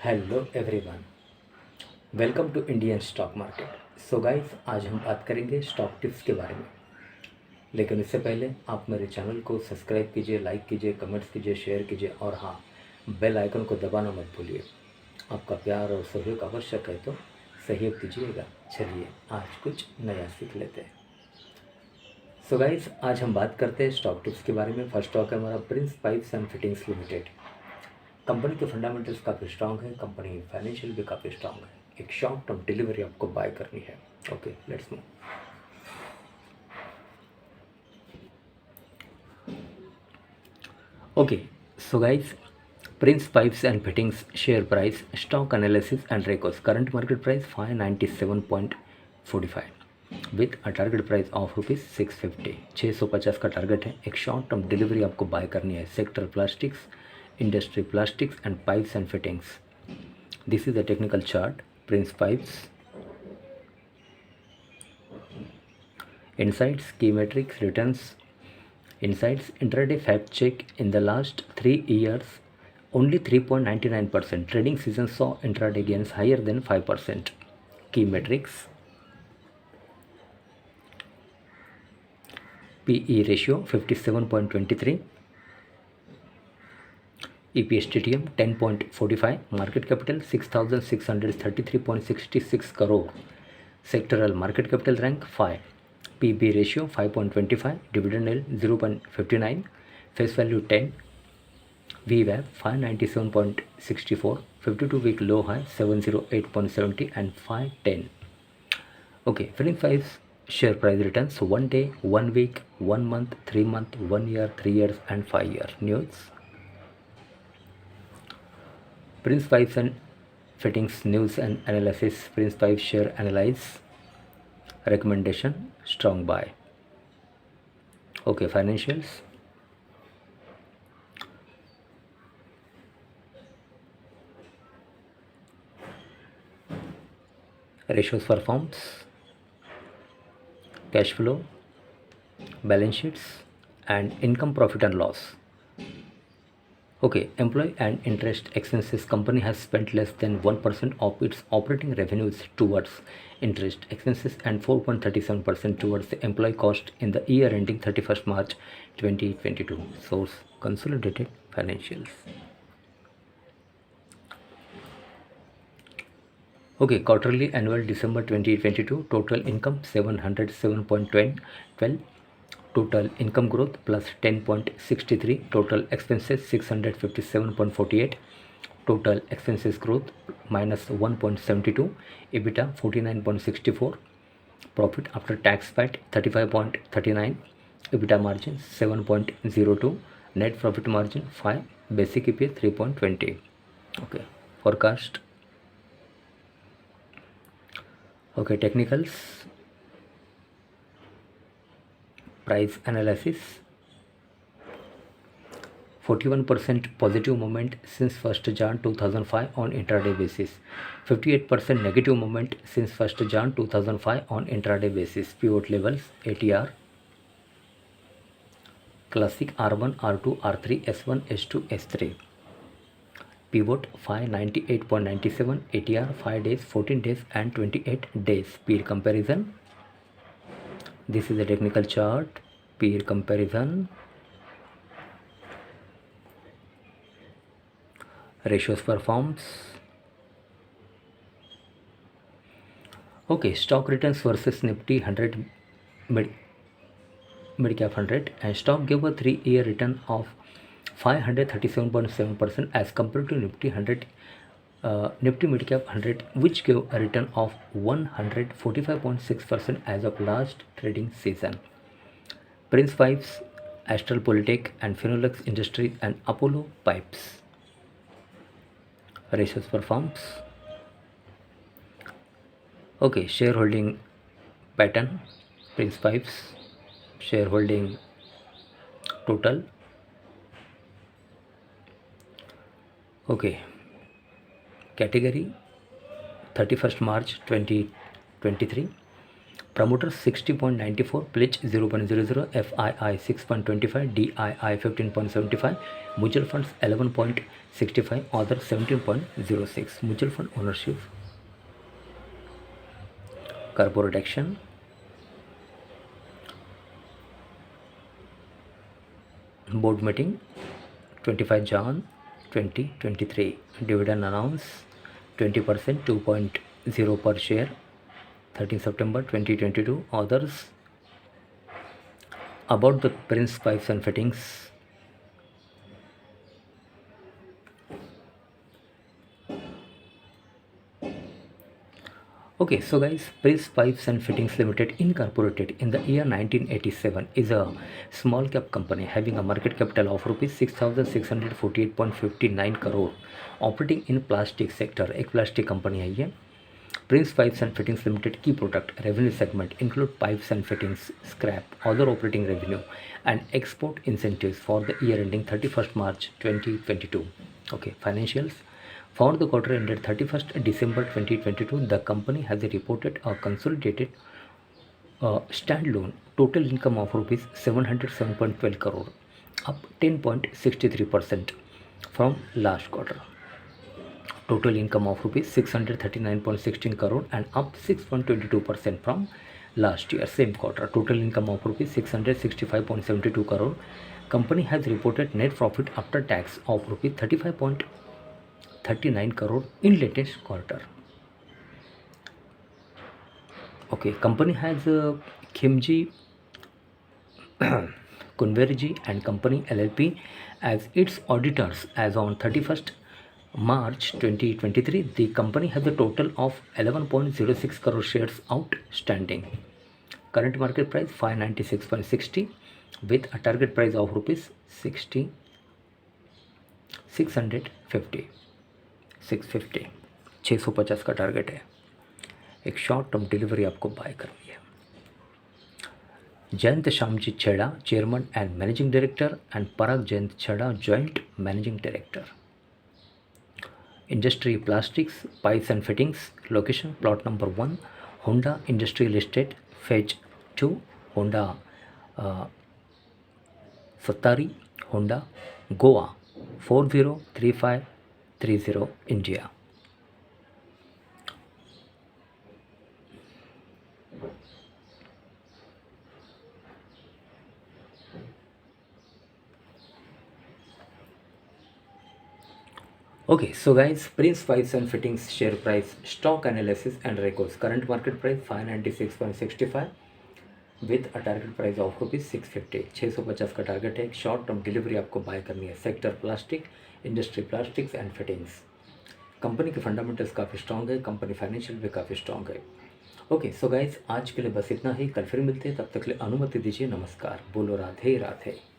Hello everyone, welcome to Indian stock market. So guys, आज हम बात करेंगे स्टॉक टिप्स के बारे में। लेकिन इससे पहले आप मेरे चैनल को सब्सक्राइब कीजिए, लाइक कीजिए, कमेंट्स कीजिए, शेयर कीजिए और हाँ, बेल आइकन को दबाना मत भूलिए। आपका प्यार और सहयोग आवश्यक है, तो सहयोग कीजिएगा। चलिए आज कुछ नया सीख लेते हैं। सो गाइस, आज हम बात करते हैं स्टॉक टिप्स के बारे में। फर्स्ट स्टॉक है हमारा Prince pipes and fittings limited. Company के फंडामेंटल्स काफ़ी स्ट्रांग है, कंपनी फाइनेंशियल भी काफ़ी स्ट्रांग है। एक शॉर्ट टर्म डिलीवरी आपको बाय करनी है। Okay, let's move. Okay, so guys, Prince pipes and fittings share price, stock analysis and records. Current market price 597.45 with a target price of ₹650। 650 का target है। एक शॉर्ट टर्म डिलीवरी आपको buy करनी है। Sector plastics, industry plastics and pipes and fittings. This is the technical chart. Prince pipes. Insights, key metrics, returns. Insights, intraday fact check. In the last 3 years, only 3.99%. Trading season saw intraday gains higher than 5%. Key metrics. PE ratio 57.23. EPS TTM 10.45. Market capital 6,633.66 crore. Sectoral market capital rank 5. PB ratio 5.25. Dividend yield 0.59. Face value 10. VWAP 597.64. 52-week low high 708.70 and 510. Okay, Prince 5 share price returns 1 day, 1 week, 1 month, 3 month, 1 year, 3 years and 5 year. News. Prince Pipes and Fittings news and analysis. Prince Pipes share analyze. Recommendation strong buy. Okay, financials. Ratios performs. Cash flow, balance sheets and income, profit and loss. Okay, employee and interest expenses. Company has spent less than 1% of its operating revenues towards interest expenses and 4.37% towards the employee cost in the year ending 31st March 2022. Source consolidated financials. Okay, quarterly annual December 2022 total income 707.12. Total income growth plus 10.63. Total expenses 657.48. Total expenses growth minus 1.72. EBITDA 49.64. Profit after tax PAT 35.39. EBITDA margin 7.02. Net profit margin 5. Basic EPS 3.20. Okay, forecast. Okay, technicals. Price analysis. 41% positive movement since 1st Jan 2005 on intraday basis. 58% negative movement since 1st Jan 2005 on intraday basis. Pivot levels ATR. Classic R1, R2, R3, S1, S2, S3. Pivot 598.97. ATR 5 days, 14 days and 28 days. Peer comparison. This is a technical chart. Peer comparison. Ratios performs. Okay, stock returns versus Nifty 100 mid cap 100, and stock gave a 3-year return of 537.7% as compared to Nifty 100 Nifty mid cap 100, which gave a return of 145.6% as of last trading season. Prince Pipes, Astral Polytech and Phenolux Industries and Apollo Pipes. Ratios performs. Okay, shareholding pattern. Prince Pipes shareholding total. Okay, category 31st March 2023. Promoter 60.94, pledge 0.00, FII 6.25, DII 15.75, mutual funds 11.65, other 17.06. Mutual fund ownership, corporate action, board meeting 25 Jan 2023, dividend announce 20%, 2.0 per share 13 September 2022. Others, about the Prince pipes and fittings, okay, so guys, Prince Pipes and Fittings Limited, incorporated in the year 1987, is a small cap company having a market capital of rupees 6,648.59 crore, operating in plastic sector. एक plastic company है ये. Prince Pipes and Fittings Limited key product revenue segment include pipes and fittings, scrap, other operating revenue, and export incentives for the year ending 31st March 2022. Okay, financials. For the quarter ended 31st December 2022, the company has reported a consolidated standalone total income of rupees 707.12 crore, up 10.63% from last quarter. Total income of rupees 639.16 crore and up 6.22% from last year same quarter. Total income of rupees 665.72 crore. Company has reported net profit after tax of rupees 35.39 crore in latest quarter. Okay, company has Khimji Kunverji and Company LLP as its auditors as on 31st March 2023. The company has a total of 11.06 crore shares outstanding. Current market price 596.60 with a target price of rupees 650 650 का target है. एक short term delivery आपको buy करनी है. Jayant Shyamji Chheda, chairman and managing director, and Parag Jayant Chheda, joint managing director. Industry plastics, pipes and fittings. Location plot number 1, Honda Industrial Estate, Phase 2, Honda Satari, Honda, Goa 403530, India. Okay, so guys, Prince Pipes and Fittings share price, stock analysis and records. Current market price 596.65 with a target price of rupees 650. 650 का target है. एक short term delivery आपको buy करनी है. Sector plastic, industry plastics and fittings. Company के fundamentals काफ़ी strong है. Company financial भी काफ़ी स्ट्रॉन्ग है. ओके, सो गाइज, आज के लिए बस इतना ही. कल फिर मिलते हैं. तब तक के लिए अनुमति दीजिए. नमस्कार. बोलो राधे राधे.